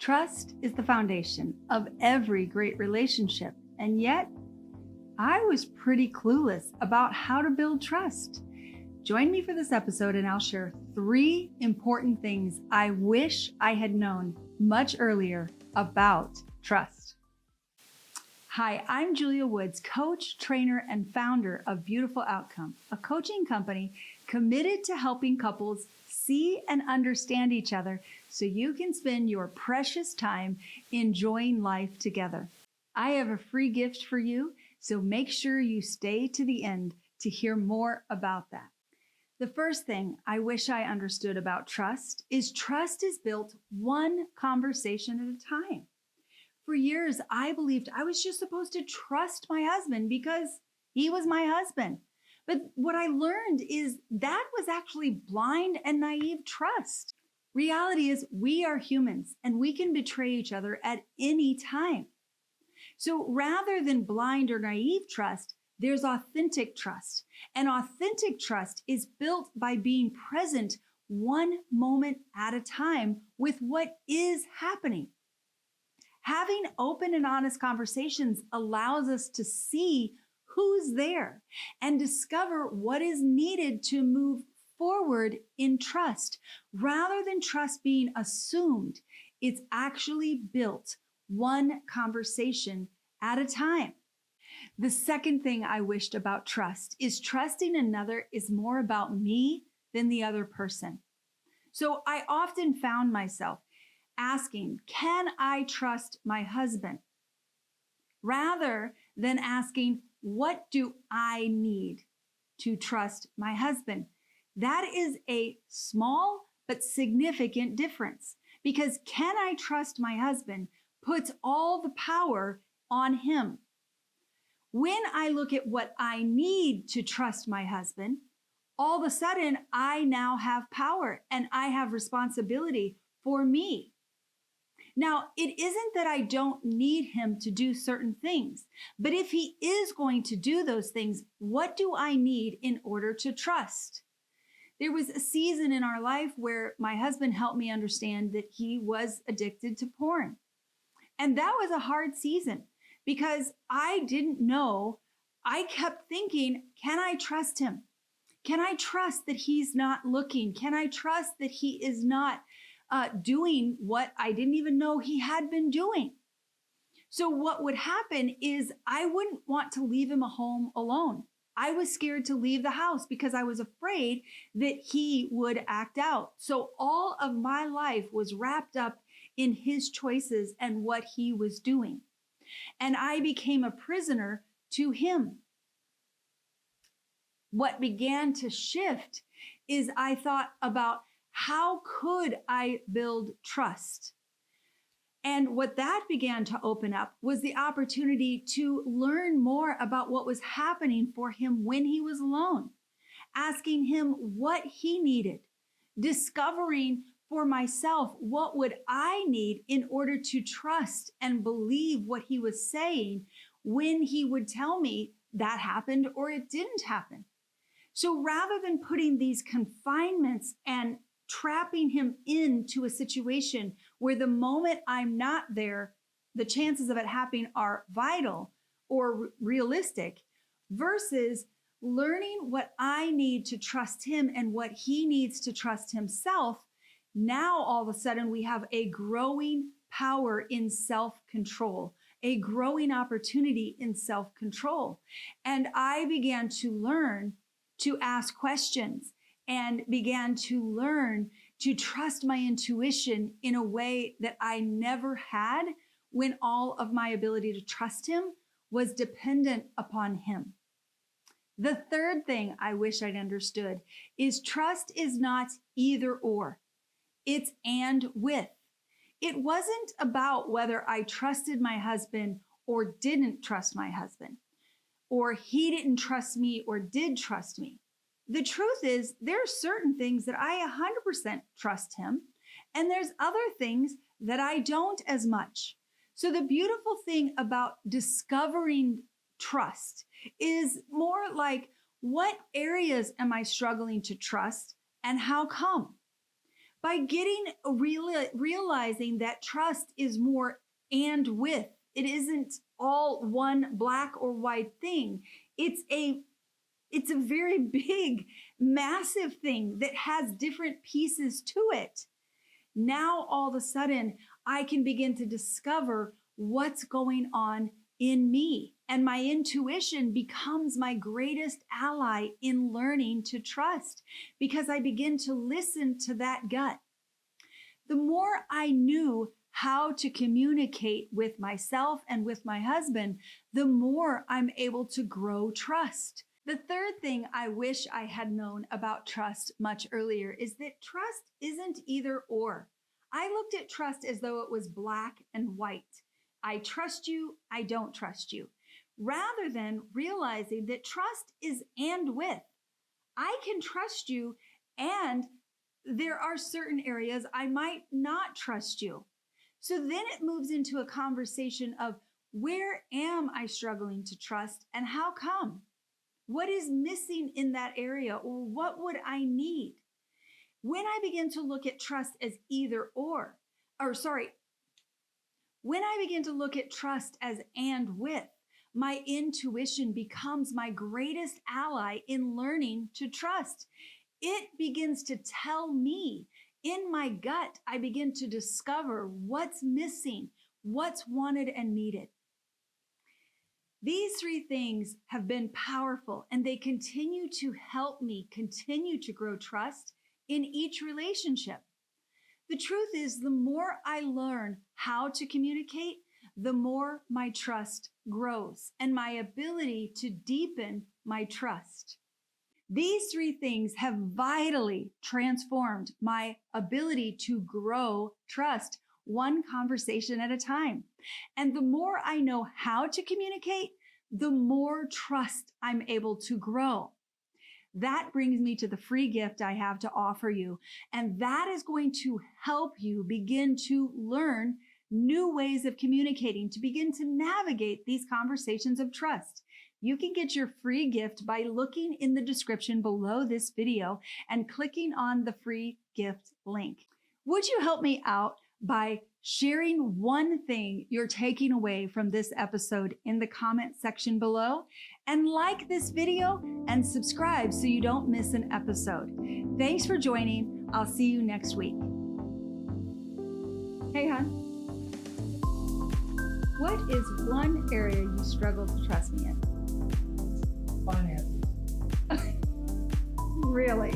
Trust is the foundation of every great relationship, and yet I was pretty clueless about how to build trust. Join me for this episode, and I'll share 3 important things I wish I had known much earlier about trust. Hi, I'm Julia Woods, coach, trainer, and founder of Beautiful Outcome, a coaching company committed to helping couples see and understand each other so you can spend your precious time enjoying life together. I have a free gift for you, so make sure you stay to the end to hear more about that. The first thing I wish I understood about trust is built one conversation at a time. For years, I believed I was just supposed to trust my husband because he was my husband. But what I learned is that was actually blind and naive trust. Reality is we are humans and we can betray each other at any time. So rather than blind or naive trust, there's authentic trust. And authentic trust is built by being present one moment at a time with what is happening. Having open and honest conversations allows us to see who's there and discover what is needed to move forward in trust. Rather than trust being assumed, it's actually built one conversation at a time. The second thing I wished about trust is trusting another is more about me than the other person. So I often found myself asking, can I trust my husband? Rather than asking, what do I need to trust my husband? That is a small but significant difference, because can I trust my husband puts all the power on him. When I look at what I need to trust my husband, all of a sudden I now have power and I have responsibility for me. Now, it isn't that I don't need him to do certain things, but if he is going to do those things, what do I need in order to trust? There was a season in our life where my husband helped me understand that he was addicted to porn. And that was a hard season because I didn't know. I kept thinking, can I trust him? Can I trust that he's not looking? Can I trust that he is not doing what I didn't even know he had been doing? So what would happen is I wouldn't want to leave him at home alone. I was scared to leave the house because I was afraid that he would act out. So all of my life was wrapped up in his choices and what he was doing. And I became a prisoner to him. What began to shift is I thought about, how could I build trust? And what that began to open up was the opportunity to learn more about what was happening for him when he was alone, asking him what he needed, discovering for myself what would I need in order to trust and believe what he was saying when he would tell me that happened or it didn't happen. So rather than putting these confinements and trapping him into a situation where the moment I'm not there, the chances of it happening are vital or realistic, versus learning what I need to trust him and what he needs to trust himself, now all of a sudden we have a growing power in self-control, a growing opportunity in self-control. And I began to learn to ask questions and began to learn to trust my intuition in a way that I never had when all of my ability to trust him was dependent upon him. The third thing I wish I'd understood is trust is not either or, it's and with. It wasn't about whether I trusted my husband or didn't trust my husband, or he didn't trust me or did trust me. The truth is, there are certain things that I 100% trust him, and there's other things that I don't as much. So the beautiful thing about discovering trust is more like, what areas am I struggling to trust and how come? by realizing that trust is more and with. It isn't all one black or white thing. It's a very big, massive thing that has different pieces to it. Now, all of a sudden, I can begin to discover what's going on in me. And my intuition becomes my greatest ally in learning to trust because I begin to listen to that gut. The more I knew how to communicate with myself and with my husband, the more I'm able to grow trust. The third thing I wish I had known about trust much earlier is that trust isn't either or. I looked at trust as though it was black and white. I trust you, I don't trust you. Rather than realizing that trust is and with. I can trust you, and there are certain areas I might not trust you. So then it moves into a conversation of where am I struggling to trust and how come? What is missing in that area, or what would I need? When I begin to look at trust as when I begin to look at trust as and with, my intuition becomes my greatest ally in learning to trust. It begins to tell me in my gut, I begin to discover what's missing, what's wanted and needed. These three things have been powerful, and they continue to help me continue to grow trust in each relationship. The truth is, the more I learn how to communicate, the more my trust grows and my ability to deepen my trust. These three things have vitally transformed my ability to grow trust one conversation at a time. And the more I know how to communicate, the more trust I'm able to grow. That brings me to the free gift I have to offer you. And that is going to help you begin to learn new ways of communicating, to begin to navigate these conversations of trust. You can get your free gift by looking in the description below this video and clicking on the free gift link. Would you help me out by sharing one thing you're taking away from this episode in the comment section below, and like this video and subscribe so you don't miss an episode. Thanks for joining. I'll see you next week. Hey, hon. What is one area you struggle to trust me in? Finances. Really?